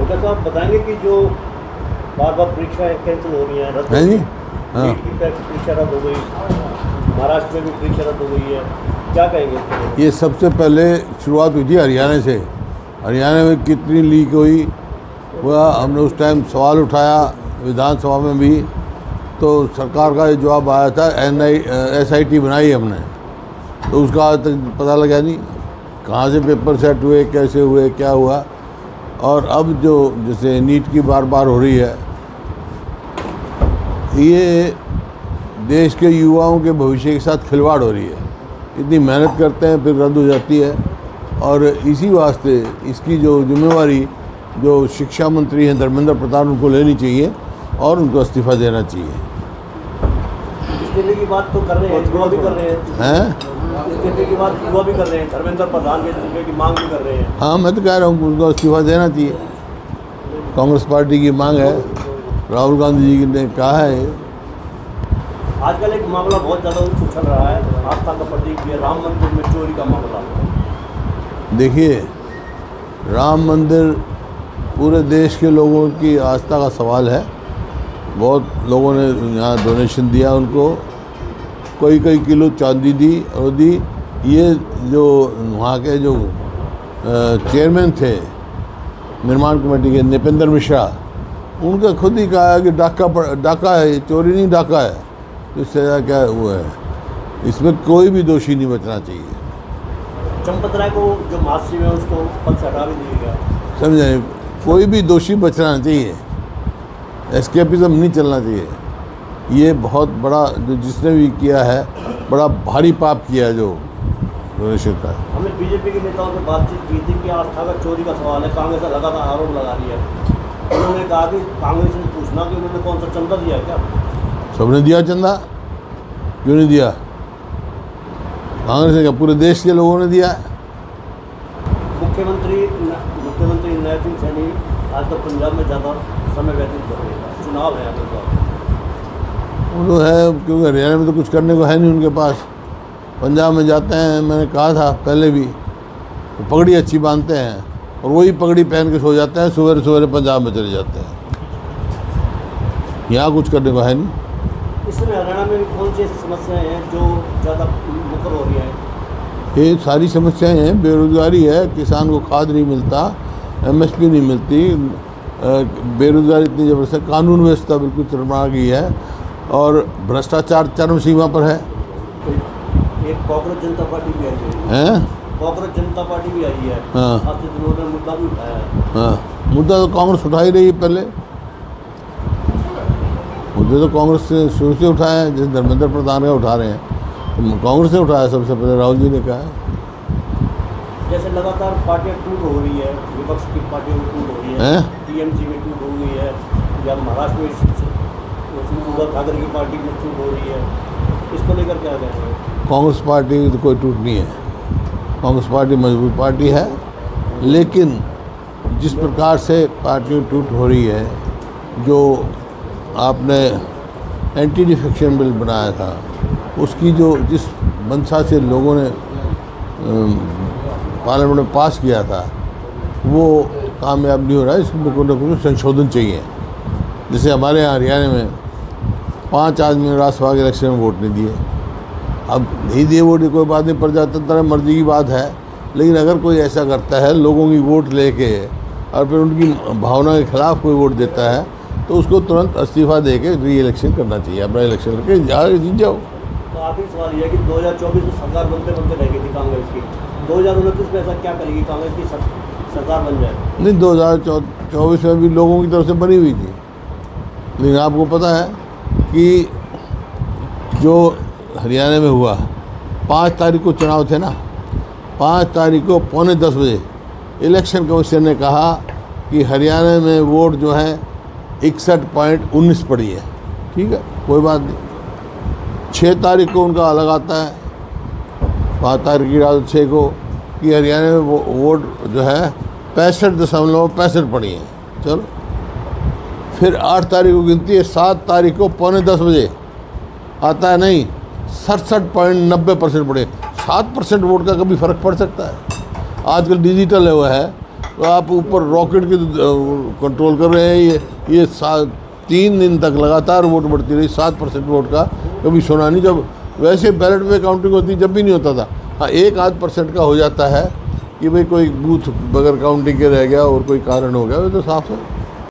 भुट्टा साहब बताएंगे कि जो बार बार परीक्षाएं कैंसिल हो रही हैं, रद्द हो हैं जी? गई, हाँ। नीट की परीक्षा रद्द हो गई, महाराष्ट्र में भी परीक्षा रद्द हो गई है, क्या कहेंगे इसके लिए? ये सबसे पहले शुरुआत हुई थी हरियाणा से। हरियाणा में कितनी लीक हुई वह हमने उस टाइम सवाल उठाया विधानसभा में भी, तो सरकार का ये जवाब आया था SIT बनाई हमने, तो उसका आज तक पता लगा नहीं कहाँ से पेपर सेट हुए, कैसे हुए, क्या हुआ। और अब जो जैसे नीट की बार बार हो रही है, ये देश के युवाओं के भविष्य के साथ खिलवाड़ हो रही है। इतनी मेहनत करते हैं फिर रद्द हो जाती है, और इसी वास्ते इसकी जो जिम्मेवारी जो शिक्षा मंत्री हैं धर्मेंद्र प्रधान, उनको लेनी चाहिए और उनको इस्तीफा देना चाहिए। इस्तीफे की बात तो कर रहे हैं, युवा भी कर रहे हैं, इस्तीफे की बात युवा भी कर रहे हैं, धर्मेंद्र प्रधान के इस्तीफे की मांग भी कर रहे हैं। हाँ, मैं तो कह रहा हूँ उनको इस्तीफा देना चाहिए। कांग्रेस पार्टी की मांग है, राहुल गांधी जी ने कहा है। आजकल एक मामला बहुत ज़्यादा उछल रहा है, आस्था का प्रतीक भी है, राम मंदिर में चोरी का मामला। देखिए, राम मंदिर पूरे देश के लोगों की आस्था का सवाल है। बहुत लोगों ने यहाँ डोनेशन दिया उनको, कई किलो चांदी दी। ये जो वहाँ के जो चेयरमैन थे निर्माण कमेटी के, नृपेंद्र मिश्रा, उनका खुद ही कहा है कि डाका है, ये चोरी नहीं डाका है। इससे क्या हुआ है, इसमें कोई भी दोषी नहीं बचना चाहिए। चंपत राय को जो महाशिव है उसको पद से हटा भी दिया गया। समझे, कोई भी दोषी बचना चाहिए, एस्केपिज्म नहीं चलना चाहिए। ये बहुत बड़ा जो जिसने भी किया है, बड़ा भारी पाप किया है जो डोनेशन का। हमने बीजेपी के नेताओं से बातचीत की थी कि आस्था का चोरी का सवाल है, कांग्रेस का लगातार आरोप लगा रही है। उन्होंने कहा कि कांग्रेस से पूछना कि उन्होंने कौन सा चंदा दिया क्या। सबने दिया चंदा, क्यों नहीं दिया? कांग्रेस ने क्या, पूरे देश के लोगों ने दिया। मुख्यमंत्री नवजोत सिंह सैनी आज तक पंजाब में ज़्यादा समय व्यतीत कर रहे हैं, चुनाव है अगले साल। वो तो है, क्योंकि हरियाणा में तो कुछ करने को है नहीं उनके पास। पंजाब में जाते हैं, मैंने कहा था पहले भी, तो पगड़ी अच्छी बांधते हैं और वही पगड़ी पहन के सो जाते हैं, सवेरे सवेरे पंजाब में चले जाते हैं। यहाँ कुछ करने को है नहीं। इस समय हरियाणा में कौन सी ऐसी समस्याएं हैं जो ज़्यादा मुखर हो रही हैं? ये सारी समस्याएं हैं, बेरोजगारी है, किसान को खाद नहीं मिलता, MSP नहीं मिलती, बेरोजगारी इतनी ज़बरदस्त है, कानून व्यवस्था बिल्कुल चरमरा गई है, और भ्रष्टाचार चरम सीमा पर है। एक कांग्रेस जनता पार्टी भी आई है, हैं? कांग्रेस जनता पार्टी भी आई है, हाँ। आज से उन्होंने मुद्दा भी उठाया है। हाँ, मुद्दा तो कांग्रेस उठा ही रही है। पहले मुद्दे तो कांग्रेस से शुरू से उठाए हैं, जैसे धर्मेंद्र प्रधान का उठा रहे हैं, तो कांग्रेस ने उठाया सबसे पहले, राहुल जी ने कहा है। जैसे लगातार पार्टियां टूट हो रही है, विपक्ष की पार्टियों में टूट हो रही है, TMC में टूट हो गई है, या महाराष्ट्र में उद्धव ठाकरे की पार्टी में टूट हो रही है, इसको लेकर क्या कहेंगे? कांग्रेस पार्टी की तो कोई टूट नहीं है, कांग्रेस पार्टी मजबूत पार्टी है। लेकिन जिस प्रकार से पार्टी टूट हो रही है, जो आपने एंटी डिफेक्शन बिल बनाया था, उसकी जो जिस मंशा से लोगों ने पार्लियामेंट में पास किया था, वो कामयाब नहीं हो रहा है। इसमें कोई ना कोई संशोधन चाहिए। जैसे हमारे यहाँ हरियाणा में 5 आदमी ने राज्यसभा के इलेक्शन में वोट नहीं दिए। अब नहीं दिए वोट, कोई बात नहीं, प्रजातंत्र मर्जी की बात है, लेकिन अगर कोई ऐसा करता है लोगों की वोट लेके और फिर उनकी भावना के खिलाफ कोई वोट देता है, तो उसको तुरंत इस्तीफा दे के री इलेक्शन करना चाहिए, अपना इलेक्शन करके जाके जीत जाओ। तो आखिरी सवाल यह है कि 2024 में सरकार बनते रह गई थी कांग्रेस की, 2029 में ऐसा क्या करेगी कांग्रेस की सरकार बन जाए? नहीं, 2024 में भी लोगों की तरफ से बनी हुई थी, लेकिन आपको पता है कि जो हरियाणा में हुआ, 5 तारीख को चुनाव थे ना, 5 तारीख को 9:45 बजे इलेक्शन कमीशन ने कहा कि हरियाणा में वोट जो है 61.19 पड़ी है। ठीक है, कोई बात नहीं। 6 तारीख को उनका अलग आता है, 5 तारीख की रात 6 को, कि हरियाणा में वोट जो है 65.65 पड़ी है। चलो, फिर 8 तारीख को गिनती है, 7 तारीख को 9:45 बजे आता है, नहीं 67.90% पड़े। 7% वोट का कभी फ़र्क पड़ सकता है? आजकल डिजिटल है, वो है तो आप ऊपर रॉकेट की कंट्रोल कर रहे हैं। ये 3 दिन तक लगातार वोट बढ़ती रही, 7% वोट का कभी सुना नहीं। जब वैसे बैलेट में काउंटिंग होती जब भी नहीं होता था। हाँ, 1-8% का हो जाता है कि भाई कोई बूथ बगैर काउंटिंग के रह गया और कोई कारण हो गया, वो तो साफ है।